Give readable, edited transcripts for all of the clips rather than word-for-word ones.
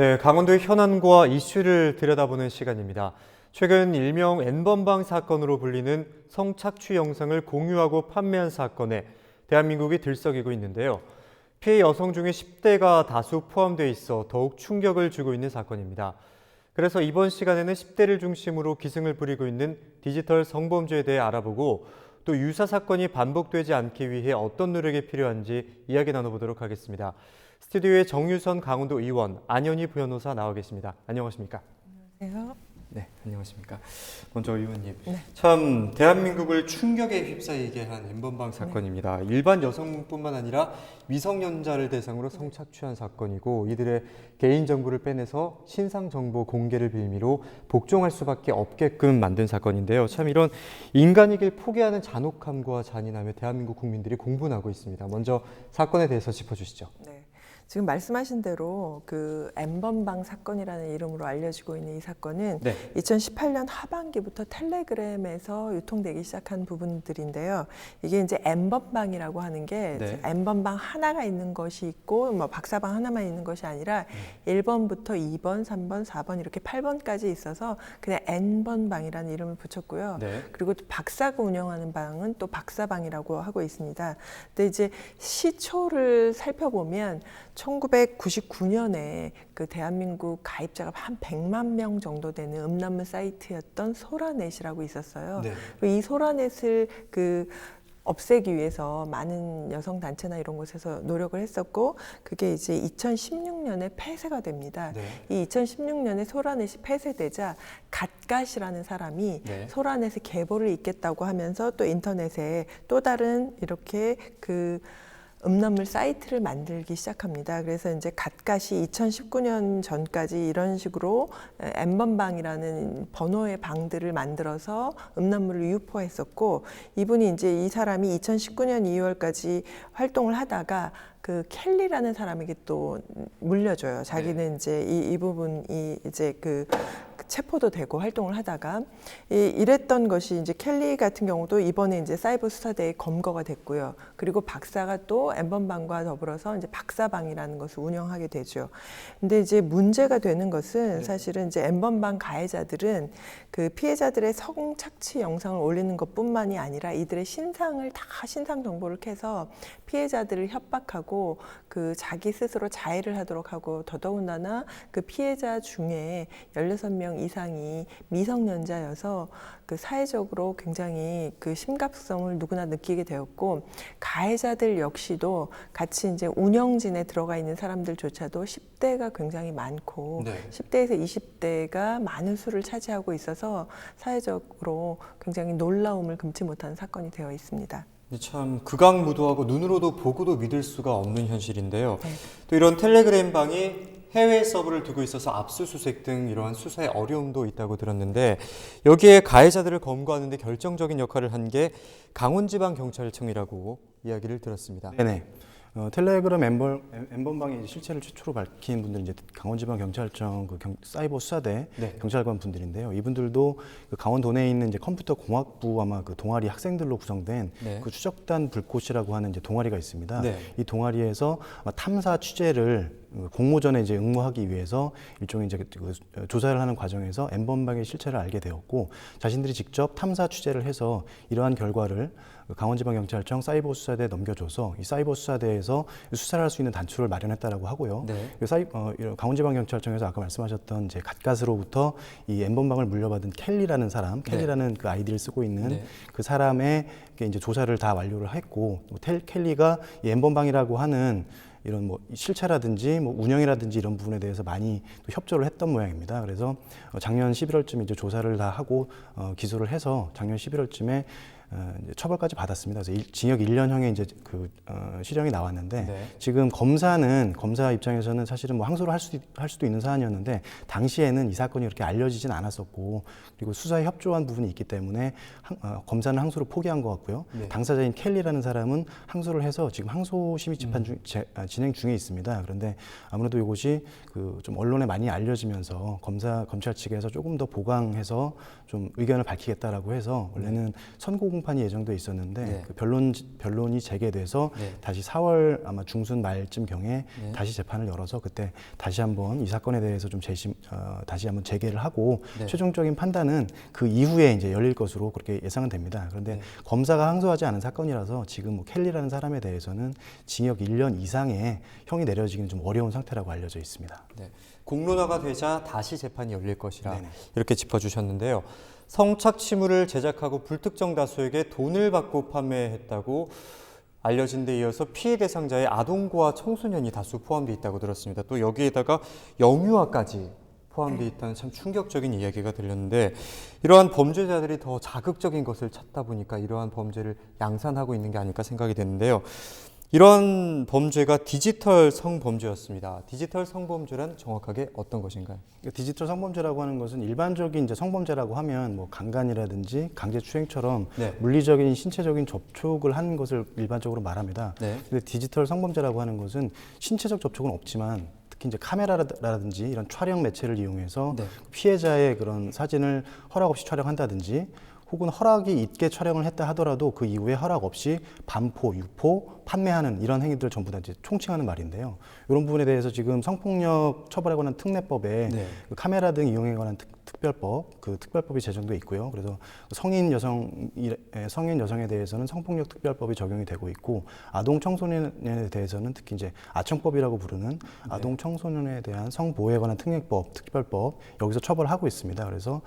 네, 강원도의 현안과 이슈를 들여다보는 시간입니다. 최근 일명 N번방 사건으로 불리는 성착취 영상을 공유하고 판매한 사건에 대한민국이 들썩이고 있는데요. 피해 여성 중에 10대가 다수 포함되어 있어 더욱 충격을 주고 있는 사건입니다. 그래서 이번 시간에는 10대를 중심으로 기승을 부리고 있는 디지털 성범죄에 대해 알아보고 또 유사 사건이 반복되지 않기 위해 어떤 노력이 필요한지 이야기 나눠보도록 하겠습니다. 스튜디오에 정유선 강원도 의원, 안현희 변호사 나와 계십니다. 안녕하십니까? 안녕하세요. 네, 안녕하십니까? 먼저 의원님, 네. 참 대한민국을 충격에 휩싸이게 한 N번방 사건입니다. 일반 여성뿐만 아니라 미성년자를 대상으로 성착취한 사건이고 이들의 개인정보를 빼내서 신상정보 공개를 빌미로 복종할 수밖에 없게끔 만든 사건인데요. 참 이런 인간이길 포기하는 잔혹함과 잔인함에 대한민국 국민들이 공분하고 있습니다. 먼저 사건에 대해서 짚어주시죠. 네. 지금 말씀하신 대로 그 N번방 사건이라는 이름으로 알려지고 있는 이 사건은 네. 2018년 하반기부터 텔레그램에서 유통되기 시작한 부분들인데요. 이게 이제 N번방이라고 하는 게 네. N번방 하나가 있는 것이 있고 뭐 박사방 하나만 있는 것이 아니라 1번부터 2번, 3번, 4번 이렇게 8번까지 있어서 그냥 N번방이라는 이름을 붙였고요. 네. 그리고 또 박사가 운영하는 방은 또 박사방이라고 하고 있습니다. 근데 이제 시초를 살펴보면 1999년에 그 대한민국 가입자가 한 100만 명 정도 되는 음란물 사이트였던 소라넷이라고 있었어요. 네. 이 소라넷을 없애기 위해서 많은 여성 단체나 이런 곳에서 노력을 했었고 그게 이제 2016년에 폐쇄가 됩니다. 네. 이 2016년에 소라넷이 폐쇄되자 갓갓이라는 사람이 네. 소라넷의 계보를 잇겠다고 하면서 또 인터넷에 또 다른 이렇게 음란물 사이트를 만들기 시작합니다. 그래서 이제 갓갓이 2019년 전까지 이런 식으로 N번방이라는 번호의 방들을 만들어서 음란물을 유포했었고 이분이 이제 이 사람이 2019년 2월까지 활동을 하다가 그 켈리라는 사람에게 또 물려줘요. 자기는 이제 이 부분이 이제 체포도 되고 활동을 하다가 이랬던 것이 이제 켈리 같은 경우도 이번에 이제 사이버 수사대에 검거가 됐고요. 그리고 박사가 또 N번방과 더불어서 이제 박사방이라는 것을 운영하게 되죠. 근데 이제 문제가 되는 것은 사실은 이제 N번방 가해자들은 그 피해자들의 성착취 영상을 올리는 것뿐만이 아니라 이들의 신상 정보를 캐서 피해자들을 협박하고 그 자기 스스로 자해를 하도록 하고 더더군다나 그 피해자 중에 16명 이상이 미성년자여서 그 사회적으로 굉장히 그 심각성을 누구나 느끼게 되었고 가해자들 역시도 같이 이제 운영진에 들어가 있는 사람들조차도 10대가 굉장히 많고 네. 10대에서 20대가 많은 수를 차지하고 있어서 사회적으로 굉장히 놀라움을 금치 못하는 사건이 되어 있습니다. 참 극악무도하고 눈으로도 보고도 믿을 수가 없는 현실인데요. 네. 또 이런 텔레그램 방이 해외 서버를 두고 있어서 압수수색 등 이러한 수사에 어려움도 있다고 들었는데 여기에 가해자들을 검거하는 데 결정적인 역할을 한 게 강원지방경찰청이라고 이야기를 들었습니다. 네네. 텔레그램 N번방의 실체를 최초로 밝힌 분들은 이제 강원지방경찰청 사이버 수사대 네. 경찰관 분들인데요. 이분들도 그 강원도 내에 있는 이제 컴퓨터 공학부 아마 그 동아리 학생들로 구성된 네. 그 추적단 불꽃이라고 하는 이제 동아리가 있습니다. 네. 이 동아리에서 아마 탐사 취재를 공모전에 이제 응모하기 위해서 일종의 이제 조사를 하는 과정에서 N번방의 실체를 알게 되었고 자신들이 직접 탐사 취재를 해서 이러한 결과를 강원지방경찰청 사이버 수사대에 넘겨줘서 이 사이버 수사대에서 수사를 할 수 있는 단초를 마련했다라고 하고요. 네. 강원지방경찰청에서 아까 말씀하셨던 이제 갓갓으로부터 이 N번방을 물려받은 켈리라는 사람, 켈리라는 그 아이디를 쓰고 있는 네. 그 사람의 이제 조사를 다 완료를 했고 켈리가 이 N번방이라고 하는 이런 뭐 실체라든지 뭐 운영이라든지 이런 부분에 대해서 많이 또 협조를 했던 모양입니다. 그래서 작년 11월쯤에 이제 조사를 다 하고 기소를 해서 작년 11월쯤에 이제 처벌까지 받았습니다. 그래서 징역 1년형의 이제 실형이 나왔는데 네. 지금 검사 입장에서는 사실은 뭐 항소를 할 수도 있는 사안이었는데 당시에는 이 사건이 그렇게 알려지진 않았었고 그리고 수사에 협조한 부분이 있기 때문에 검사는 항소를 포기한 것 같고요. 네. 당사자인 켈리라는 사람은 항소를 해서 지금 항소 심의 재판 진행 중에 있습니다. 그런데 아무래도 이것이 좀 언론에 많이 알려지면서 검찰 측에서 조금 더 보강해서 좀 의견을 밝히겠다라고 해서 원래는 선고 공판이 예정돼 있었는데 네. 그 변론이 재개돼서 네. 다시 4월 아마 중순 말쯤 경에 네. 다시 재판을 열어서 그때 다시 한번 이 사건에 대해서 좀 다시 한번 재개를 하고 네. 최종적인 판단은 그 이후에 이제 열릴 것으로 그렇게 예상은 됩니다. 그런데 네. 검사가 항소하지 않은 사건이라서 지금 뭐 켈리라는 사람에 대해서는 징역 1년 이상의 형이 내려지기는 좀 어려운 상태라고 알려져 있습니다. 네. 공론화가 되자 다시 재판이 열릴 것이라 네네. 이렇게 짚어주셨는데요. 성착취물을 제작하고 불특정 다수에게 돈을 받고 판매했다고 알려진 데 이어서 피해 대상자의 아동과 청소년이 다수 포함되어 있다고 들었습니다. 또 여기에다가 영유아까지 포함되어 있다는 참 충격적인 이야기가 들렸는데 이러한 범죄자들이 더 자극적인 것을 찾다 보니까 이러한 범죄를 양산하고 있는 게 아닐까 생각이 되는데요. 이런 범죄가 디지털 성범죄였습니다. 디지털 성범죄란 정확하게 어떤 것인가요? 디지털 성범죄라고 하는 것은 일반적인 이제 성범죄라고 하면 뭐 강간이라든지 강제추행처럼 네. 물리적인 신체적인 접촉을 하는 것을 일반적으로 말합니다. 네. 근데 디지털 성범죄라고 하는 것은 신체적 접촉은 없지만 특히 이제 카메라라든지 이런 촬영 매체를 이용해서 네. 피해자의 그런 사진을 허락 없이 촬영한다든지 혹은 허락이 있게 촬영을 했다 하더라도 그 이후에 허락 없이 반포, 유포, 판매하는 이런 행위들 전부 다 이제 총칭하는 말인데요. 이런 부분에 대해서 지금 성폭력 처벌에 관한 특례법에 네. 그 카메라 등 이용에 관한 특별법, 그 특별법이 제정돼 있고요. 그래서 성인 여성에 대해서는 성폭력 특별법이 적용이 되고 있고 아동 청소년에 대해서는 특히 이제 아청법이라고 부르는 아동 청소년에 대한 성보호에 관한 특별법 여기서 처벌하고 있습니다. 그래서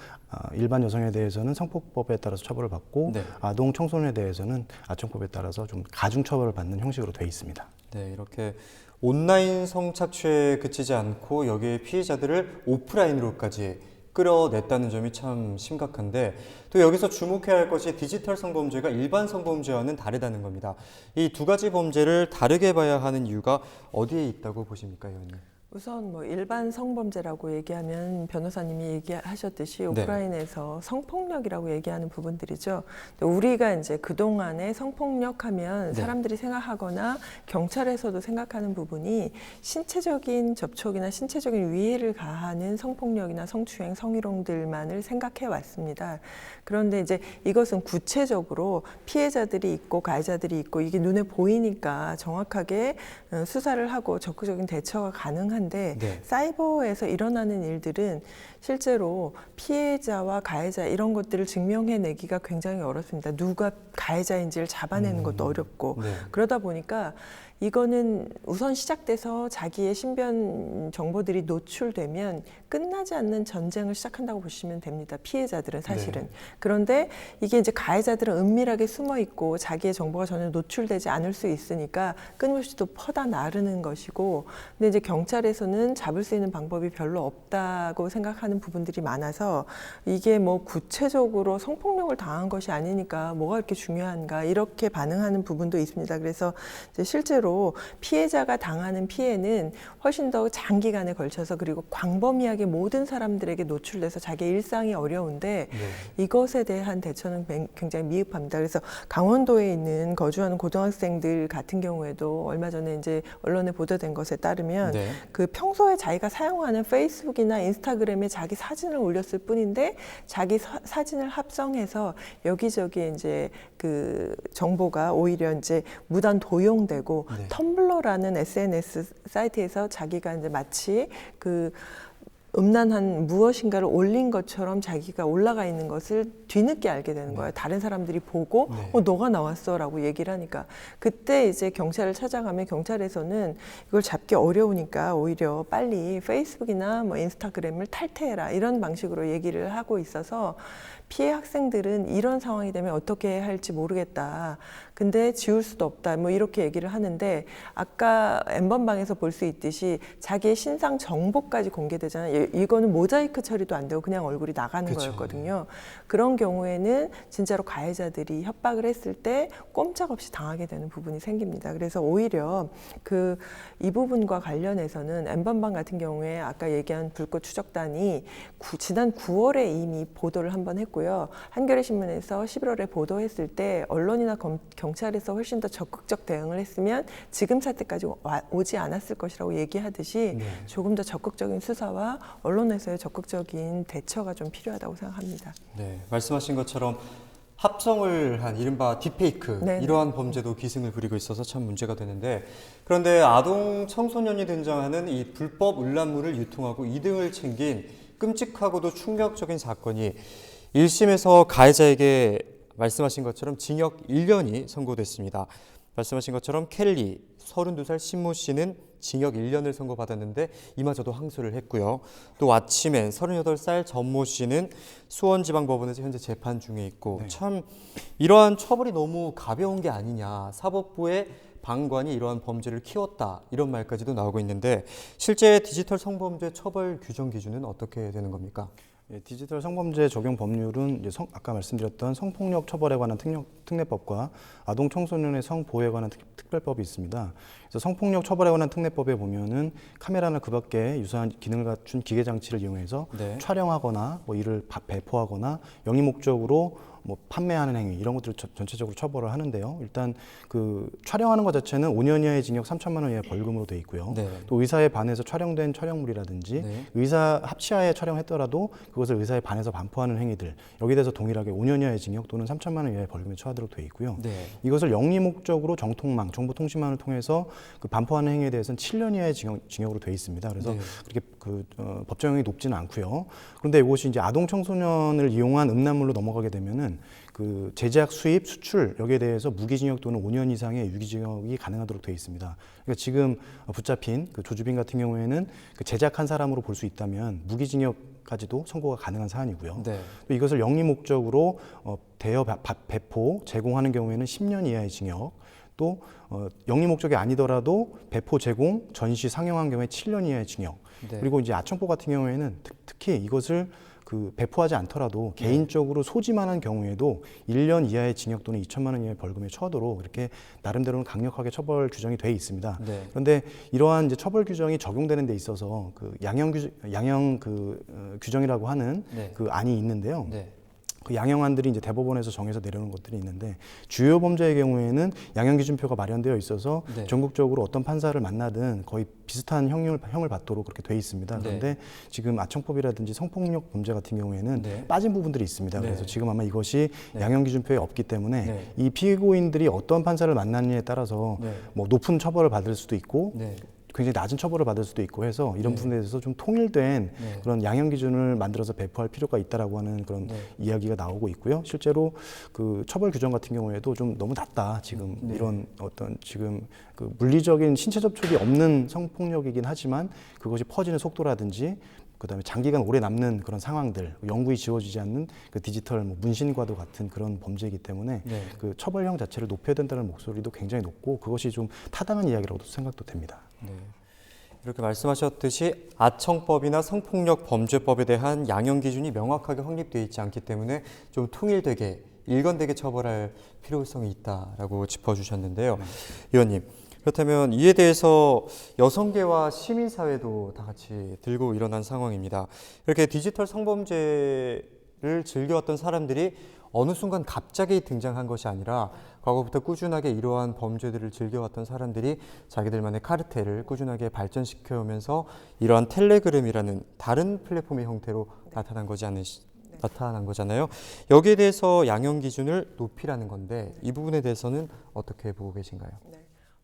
일반 여성에 대해서는 성폭법에 따라서 처벌을 받고 네. 아동 청소년에 대해서는 아청법에 따라서 좀 가중 처벌을 받는 형식으로 되어 있습니다. 네, 이렇게 온라인 성착취에 그치지 않고 여기에 피해자들을 오프라인으로까지 끌어냈다는 점이 참 심각한데 또 여기서 주목해야 할 것이 디지털 성범죄가 일반 성범죄와는 다르다는 겁니다. 이 두 가지 범죄를 다르게 봐야 하는 이유가 어디에 있다고 보십니까, 의원님? 우선 뭐 일반 성범죄라고 얘기하면 변호사님이 얘기하셨듯이 오프라인에서 성폭력이라고 얘기하는 부분들이죠. 우리가 이제 그동안에 성폭력하면 네. 사람들이 생각하거나 경찰에서도 생각하는 부분이 신체적인 접촉이나 신체적인 위해를 가하는 성폭력이나 성추행, 성희롱들만을 생각해 왔습니다. 그런데 이제 이것은 구체적으로 피해자들이 있고 가해자들이 있고 이게 눈에 보이니까 정확하게 수사를 하고 적극적인 대처가 가능한 네. 사이버에서 일어나는 일들은 실제로 피해자와 가해자 이런 것들을 증명해내기가 굉장히 어렵습니다. 누가 가해자인지를 잡아내는 것도 어렵고 그러다 보니까 이거는 우선 시작돼서 자기의 신변 정보들이 노출되면 끝나지 않는 전쟁을 시작한다고 보시면 됩니다. 피해자들은 사실은. 그런데 이게 이제 가해자들은 은밀하게 숨어 있고 자기의 정보가 전혀 노출되지 않을 수 있으니까 끊임없이 또 퍼다 나르는 것이고 근데 이제 경찰에서는 잡을 수 있는 방법이 별로 없다고 생각하는 부분들이 많아서 이게 뭐 구체적으로 성폭력을 당한 것이 아니니까 뭐가 이렇게 중요한가 이렇게 반응하는 부분도 있습니다. 그래서 이제 실제로 피해자가 당하는 피해는 훨씬 더 장기간에 걸쳐서 그리고 광범위하게 모든 사람들에게 노출돼서 자기의 일상이 어려운데 이것에 대한 대처는 굉장히 미흡합니다. 그래서 강원도에 있는 거주하는 고등학생들 같은 경우에도 얼마 전에 이제 언론에 보도된 것에 따르면 그 평소에 자기가 사용하는 페이스북이나 인스타그램에 자기 사진을 올렸을 뿐인데 자기 사진을 합성해서 여기저기 이제 그 정보가 오히려 이제 무단 도용되고 텀블러라는 SNS 사이트에서 자기가 이제 마치 그 음란한 무엇인가를 올린 것처럼 자기가 올라가 있는 것을 뒤늦게 알게 되는 거예요. 다른 사람들이 보고 너가 나왔어라고 얘기를 하니까 그때 이제 경찰을 찾아가면 경찰에서는 이걸 잡기 어려우니까 오히려 빨리 페이스북이나 뭐 인스타그램을 탈퇴해라 이런 방식으로 얘기를 하고 있어서 피해 학생들은 이런 상황이 되면 어떻게 할지 모르겠다. 근데 지울 수도 없다. 뭐 이렇게 얘기를 하는데 아까 N번방에서 볼 수 있듯이 자기의 신상 정보까지 공개되잖아요. 이거는 모자이크 처리도 안 되고 그냥 얼굴이 나가는 거였거든요. 그런 경우에는 진짜로 가해자들이 협박을 했을 때 꼼짝없이 당하게 되는 부분이 생깁니다. 그래서 오히려 이 부분과 관련해서는 N번방 같은 경우에 아까 얘기한 불꽃 추적단이 지난 9월에 이미 보도를 한번 했고요. 한겨레 신문에서 11월에 보도했을 때 언론이나 경찰에서 훨씬 더 적극적 대응을 했으면 지금 사태까지 오지 않았을 것이라고 얘기하듯이 조금 더 적극적인 수사와 언론에서의 적극적인 대처가 좀 필요하다고 생각합니다. 네, 말씀하신 것처럼 합성을 한 이른바 딥페이크 네. 이러한 범죄도 기승을 부리고 있어서 참 문제가 되는데, 그런데 아동 청소년이 등장하는 이 불법 음란물을 유통하고 이득을 챙긴 끔찍하고도 충격적인 사건이 1심에서 가해자에게 말씀하신 것처럼 징역 1년이 선고됐습니다. 말씀하신 것처럼 켈리 32살 신모 씨는 징역 1년을 선고받았는데 이마저도 항소를 했고요. 또 왓치맨 38살 전모 씨는 수원지방법원에서 현재 재판 중에 있고, 참 이러한 처벌이 너무 가벼운 게 아니냐, 사법부의 방관이 이러한 범죄를 키웠다, 이런 말까지도 나오고 있는데, 실제 디지털 성범죄 처벌 규정 기준은 어떻게 되는 겁니까? 예, 디지털 성범죄 적용 법률은 이제 아까 말씀드렸던 성폭력 처벌에 관한 특례법과 아동 청소년의 성보호에 관한 특별법이 있습니다. 그래서 성폭력 처벌에 관한 특례법에 보면은 카메라나 그 밖에 유사한 기능을 갖춘 기계 장치를 이용해서 네. 촬영하거나 뭐 이를 배포하거나 영위 목적으로 뭐 판매하는 행위, 이런 것들을 전체적으로 처벌을 하는데요. 일단 그 촬영하는 것 자체는 5년 이하의 징역 3천만 원 이하의 벌금으로 돼 있고요. 네. 또 의사에 반해서 촬영된 촬영물이라든지 네. 의사 합치하에 촬영했더라도 그것을 의사에 반해서 반포하는 행위들, 여기에 대해서 동일하게 5년 이하의 징역 또는 3천만 원 이하의 벌금에 처하도록 돼 있고요. 네. 이것을 영리 목적으로 정통망, 정보통신망을 통해서 그 반포하는 행위에 대해서는 7년 이하의 징역으로 돼 있습니다. 그래서 네. 그렇게 법정형이 높지는 않고요. 그런데 이것이 이제 아동 청소년을 이용한 음란물로 넘어가게 되면은 그 제작, 수입, 수출 여기에 대해서 무기징역 또는 5년 이상의 유기징역이 가능하도록 되어 있습니다. 그러니까 지금 붙잡힌 그 조주빈 같은 경우에는 그 제작한 사람으로 볼 수 있다면 무기징역까지도 선고가 가능한 사안이고요. 네. 또 이것을 영리 목적으로 대여, 배포, 제공하는 경우에는 10년 이하의 징역, 또 영리 목적이 아니더라도 배포, 제공, 전시, 상영한 경우에 7년 이하의 징역. 네. 그리고 이제 아청법 같은 경우에는 특히 이것을 그 배포하지 않더라도 개인적으로 소지만 한 경우에도 1년 이하의 징역 또는 2천만 원 이하의 벌금에 처하도록 이렇게 나름대로는 강력하게 처벌 규정이 돼 있습니다. 네. 그런데 이러한 이제 처벌 규정이 적용되는 데 있어서 그 양형 규정이라고 하는 네. 그 안이 있는데요. 네. 그 양형안들이 이제 대법원에서 정해서 내려오는 것들이 있는데, 주요 범죄의 경우에는 양형 기준표가 마련되어 있어서 네. 전국적으로 어떤 판사를 만나든 거의 비슷한 형을 받도록 그렇게 돼 있습니다. 네. 그런데 지금 아청법이라든지 성폭력 범죄 같은 경우에는 네. 빠진 부분들이 있습니다. 네. 그래서 지금 아마 이것이 네. 양형 기준표에 없기 때문에 네. 이 피고인들이 어떤 판사를 만나느냐에 따라서 네. 뭐 높은 처벌을 받을 수도 있고 네. 굉장히 낮은 처벌을 받을 수도 있고 해서 이런 네. 부분에 대해서 좀 통일된 네. 그런 양형 기준을 만들어서 배포할 필요가 있다라고 하는 그런 네. 이야기가 나오고 있고요. 실제로 그 처벌 규정 같은 경우에도 좀 너무 낮다. 지금 네. 이런 어떤 지금 그 물리적인 신체 접촉이 없는 성폭력이긴 하지만 그것이 퍼지는 속도라든지 그다음에 장기간 오래 남는 그런 상황들, 영구히 지워지지 않는 그 디지털 뭐 문신과도 같은 그런 범죄이기 때문에 네. 그 처벌형 자체를 높여야 된다는 목소리도 굉장히 높고, 그것이 좀 타당한 이야기라고 생각도 됩니다. 네. 이렇게 말씀하셨듯이 아청법이나 성폭력 범죄법에 대한 양형 기준이 명확하게 확립되어 있지 않기 때문에 좀 통일되게, 일관되게 처벌할 필요성이 있다라고 짚어주셨는데요. 의원님, 그렇다면 이에 대해서 여성계와 시민사회도 다 같이 들고 일어난 상황입니다. 이렇게 디지털 성범죄를 즐겨왔던 사람들이 어느 순간 갑자기 등장한 것이 아니라 과거부터 꾸준하게 이러한 범죄들을 즐겨왔던 사람들이 자기들만의 카르텔을 꾸준하게 발전시켜오면서 이러한 텔레그램이라는 다른 플랫폼의 형태로 나타난 거잖아요. 여기에 대해서 양형 기준을 높이라는 건데, 이 부분에 대해서는 어떻게 보고 계신가요?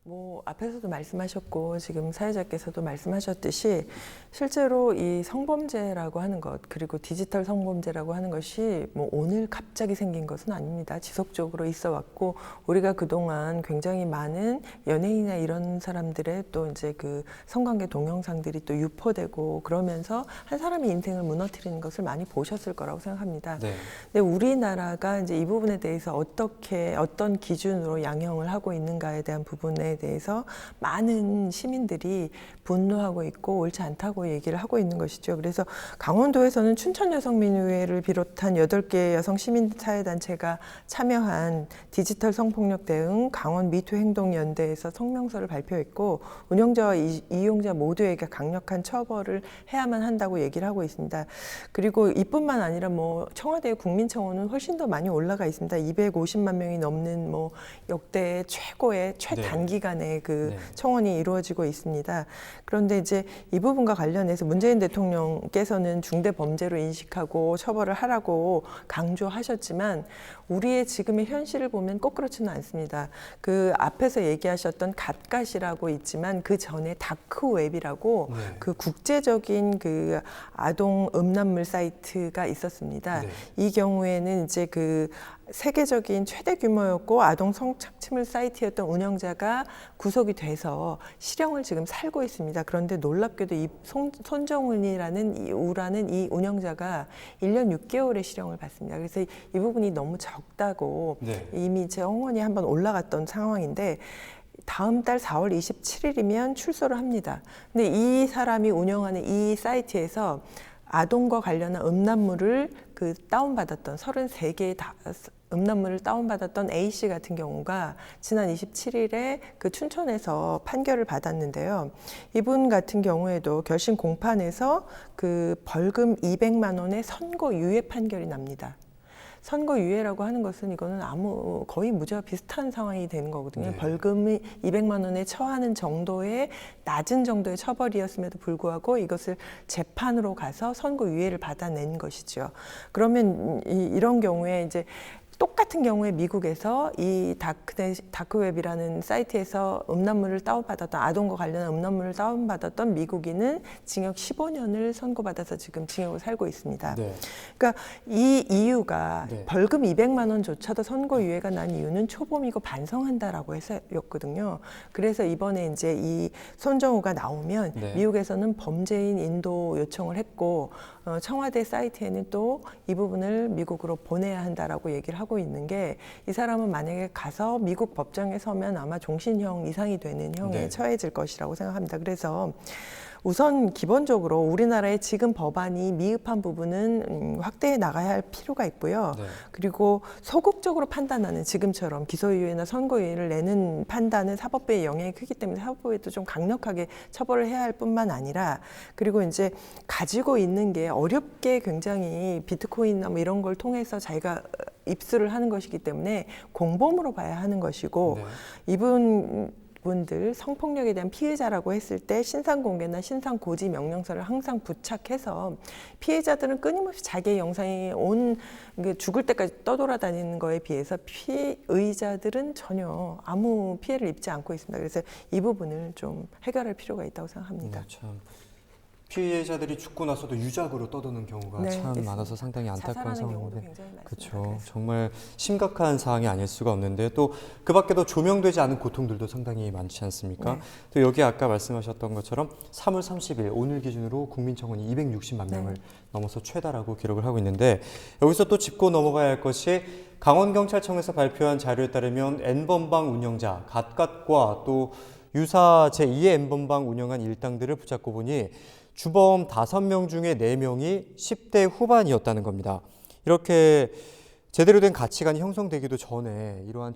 뭐 앞에서도 말씀하셨고 지금 사회자께서도 말씀하셨듯이 실제로 이 성범죄라고 하는 것, 그리고 디지털 성범죄라고 하는 것이 뭐 오늘 갑자기 생긴 것은 아닙니다. 지속적으로 있어 왔고, 우리가 그동안 굉장히 많은 연예인이나 이런 사람들의 또 이제 그 성관계 동영상들이 또 유포되고 그러면서 한 사람의 인생을 무너뜨리는 것을 많이 보셨을 거라고 생각합니다. 네. 근데 우리나라가 이제 이 부분에 대해서 어떤 기준으로 양형을 하고 있는가에 대한 부분에 대해서 많은 시민들이 분노하고 있고 옳지 않다고 얘기를 하고 있는 것이죠. 그래서 강원도에서는 춘천여성민의회를 비롯한 8개 여성 시민사회단체가 참여한 디지털 성폭력 대응 강원 미투 행동연대에서 성명서를 발표했고, 운영자와 이용자 모두에게 강력한 처벌을 해야만 한다고 얘기를 하고 있습니다. 그리고 이뿐만 아니라 뭐 청와대 국민청원은 훨씬 더 많이 올라가 있습니다. 250만 명이 넘는 뭐 역대 최고의 최단기 단기간에 그 네. 청원이 이루어지고 있습니다. 그런데 이제 이 부분과 관련해서 문재인 대통령께서는 중대 범죄로 인식하고 처벌을 하라고 강조하셨지만 우리의 지금의 현실을 보면 꼭 그렇지는 않습니다. 그 앞에서 얘기하셨던 갓갓이라고 있지만 그 전에 다크웹이라고 네. 그 국제적인 그 아동 음란물 사이트가 있었습니다. 네. 이 경우에는 이제 그 세계적인 최대 규모였고 아동 성착취물 사이트였던 운영자가 구속이 돼서 실형을 지금 살고 있습니다. 그런데 놀랍게도 이 손정은이라는 이 운영자가 1년 6개월의 실형을 받습니다. 그래서 이 부분이 너무 적다고 네. 이미 제 홍원이 한번 올라갔던 상황인데 다음 달 4월 27일이면 출소를 합니다. 근데 이 사람이 운영하는 이 사이트에서 아동과 관련한 음란물을 그 다운받았던 33개의 음란물을 다운받았던 A씨 같은 경우가 지난 27일에 그 춘천에서 판결을 받았는데요. 이분 같은 경우에도 결심 공판에서 그 벌금 200만 원의 선고유예 판결이 납니다. 선고유예라고 하는 것은 이거는 거의 무죄와 비슷한 상황이 되는 거거든요. 네. 벌금이 200만 원에 처하는 정도의 낮은 정도의 처벌이었음에도 불구하고 이것을 재판으로 가서 선고유예를 받아낸 것이죠. 그러면 이런 경우에 이제 똑같은 경우에 미국에서 이 다크웹이라는 사이트에서 음란물을 다운받았던 아동과 관련한 음란물을 다운받았던 미국인은 징역 15년을 선고받아서 지금 징역을 살고 있습니다. 네. 그러니까 이 이유가 네. 벌금 200만 원조차도 선고유예가 난 이유는 초범이고 반성한다라고 해서였거든요. 그래서 이번에 이제 이 손정우가 나오면 네. 미국에서는 범죄인 인도 요청을 했고 청와대 사이트에는 또 이 부분을 미국으로 보내야 한다라고 얘기를 하고 있는 게 이 사람은 만약에 가서 미국 법정에 서면 아마 종신형 이상이 되는 형에 네. 처해질 것이라고 생각합니다. 그래서 우선 기본적으로 우리나라의 지금 법안이 미흡한 부분은 확대해 나가야 할 필요가 있고요. 네. 그리고 소극적으로 판단하는 지금처럼 기소유예나 선고유예를 내는 판단은 사법부의 영향이 크기 때문에 사법부에도 좀 강력하게 처벌을 해야 할 뿐만 아니라 그리고 이제 가지고 있는 게 어렵게 굉장히 비트코인이나 뭐 이런 걸 통해서 자기가 입수를 하는 것이기 때문에 공범으로 봐야 하는 것이고 네. 분들 성폭력에 대한 피해자라고 했을 때 신상공개나 신상고지 명령서를 항상 부착해서 피해자들은 끊임없이 자기의 영상이 죽을 때까지 떠돌아다니는 거에 비해서 피의자들은 전혀 아무 피해를 입지 않고 있습니다. 그래서 이 부분을 좀 해결할 필요가 있다고 생각합니다. 참 피해자들이 죽고 나서도 유작으로 떠도는 경우가 네, 참 있습니다. 많아서 상당히 안타까운 자살하는 경우도 상황인데, 굉장히 많습니다. 그렇죠. 그래서. 정말 심각한 사항이 아닐 수가 없는데 또 그 밖에도 조명되지 않은 고통들도 상당히 많지 않습니까? 네. 또 여기 아까 말씀하셨던 것처럼 3월 30일 오늘 기준으로 국민청원이 260만 명을 넘어서 최다라고 기록을 하고 있는데 여기서 또 짚고 넘어가야 할 것이 강원경찰청에서 발표한 자료에 따르면 N번방 운영자 갓갓과 또 유사 제2의 N번방 운영한 일당들을 붙잡고 보니 주범 5명 중에 4명이 10대 후반이었다는 겁니다. 이렇게 제대로 된 가치관이 형성되기도 전에 이러한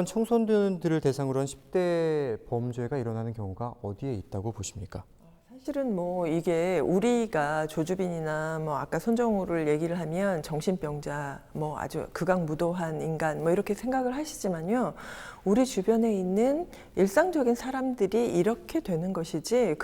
청소년들을 대상으로 한 10대 범죄가 일어나는 경우가 어디에 있다고 보십니까? 사실은 뭐 이게 우리가 조주빈이나 뭐 아까 손정우를 얘기를 하면 정신병자, 뭐 아주 극악무도한 인간 뭐 이렇게 생각을 하시지만요. 우리 주변에 있는 일상적인 사람들이 이렇게 되는 것이지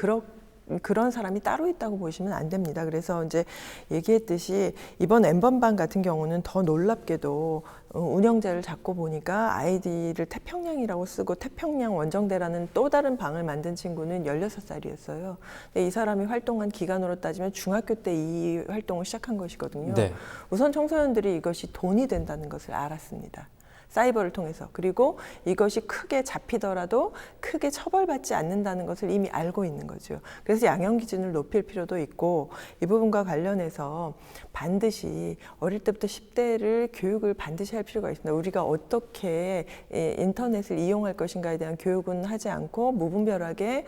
그런 사람이 따로 있다고 보시면 안 됩니다. 그래서 이제 얘기했듯이 이번 N번방 같은 경우는 더 놀랍게도 운영자를 잡고 보니까 아이디를 태평양이라고 쓰고 태평양 원정대라는 또 다른 방을 만든 친구는 16살이었어요. 근데 이 사람이 활동한 기간으로 따지면 중학교 때 이 활동을 시작한 것이거든요. 네. 우선 청소년들이 이것이 돈이 된다는 것을 알았습니다. 사이버를 통해서. 그리고 이것이 크게 잡히더라도 크게 처벌받지 않는다는 것을 이미 알고 있는 거죠. 그래서 양형 기준을 높일 필요도 있고 이 부분과 관련해서 반드시 어릴 때부터 10대를 교육을 반드시 할 필요가 있습니다. 우리가 어떻게 인터넷을 이용할 것인가에 대한 교육은 하지 않고 무분별하게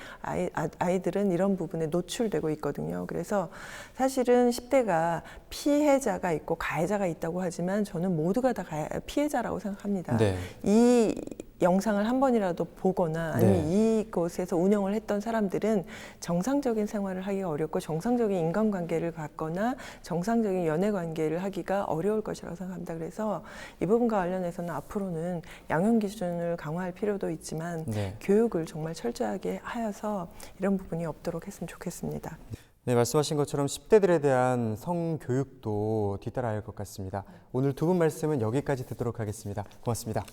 아이들은 이런 부분에 노출되고 있거든요. 그래서 사실은 10대가 피해자가 있고 가해자가 있다고 하지만 저는 모두가 다 피해자라고 생각합니다. 네. 이 영상을 한 번이라도 보거나 아니면 네. 이곳에서 운영을 했던 사람들은 정상적인 생활을 하기가 어렵고 정상적인 인간관계를 갖거나 정상적인 연애관계를 하기가 어려울 것이라고 생각합니다. 그래서 이 부분과 관련해서는 앞으로는 양형 기준을 강화할 필요도 있지만 네. 교육을 정말 철저하게 하여서 이런 부분이 없도록 했으면 좋겠습니다. 네, 말씀하신 것처럼 10대들에 대한 성교육도 뒤따라야 할 것 같습니다. 오늘 두 분 말씀은 여기까지 듣도록 하겠습니다. 고맙습니다.